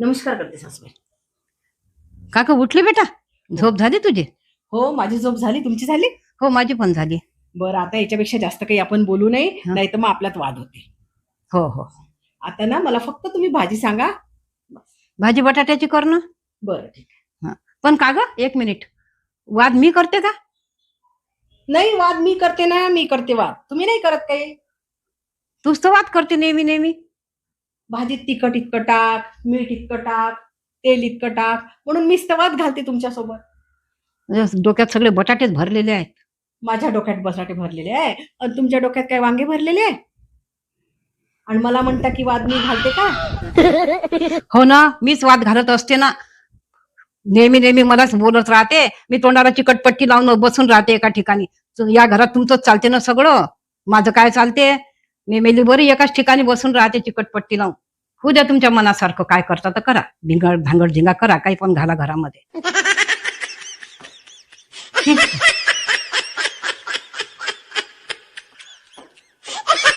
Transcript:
नमस्कार करते सासूबाई. काका उठली बेटा? झोप झाली तुझी? हो, माझी झोप झाली. तुमची झाली? हो, माझी पण झाली. बरं, आता याच्यापेक्षा जास्त काही आपण बोलू नये, हं. नाही तर मग आपल्यात वाद होते. हो हो. आता ना मला फक्त तुम्ही भाजी सांगा. भाजी बटाट्याची कर ना. बरं, ठीक आहे. हं. पण का ग, एक मिनिट, वाद मी करते का? नाही, वाद मी करते ना, मी करते वाद. तुम्ही नाही करत काही. तूच तर वाद करते नेहमी नेहमी. भाजीत तिखट इतकं टाक, मीठ इतकं टाक, तेल इतकं टाक, म्हणून मीच तर वाद घालते तुमच्यासोबत. डोक्यात सगळे बटाटेच भरलेले आहेत. माझ्या डोक्यात बटाटे भरलेले आहे आणि तुमच्या डोक्यात काय वांगे भरलेले आहे? आणि मला म्हणता की वाद मी घालते का? हो ना, मीच वाद घालत असते ना. नेहमी नेहमी मलाच बोलत राहते. मी तोंडाला चिकटपट्टी लावून बसून राहते एका ठिकाणी. या घरात तुमचंच चालते ना सगळं, माझं काय चालते? मी मेली बरी एकाच ठिकाणी बसून राहते चिकटपट्टी लावून. होऊ द्या तुमच्या मनासारखं, काय करता तर करा. भिंगड धांगड झिंगा करा, काही पण घाला घरामध्ये.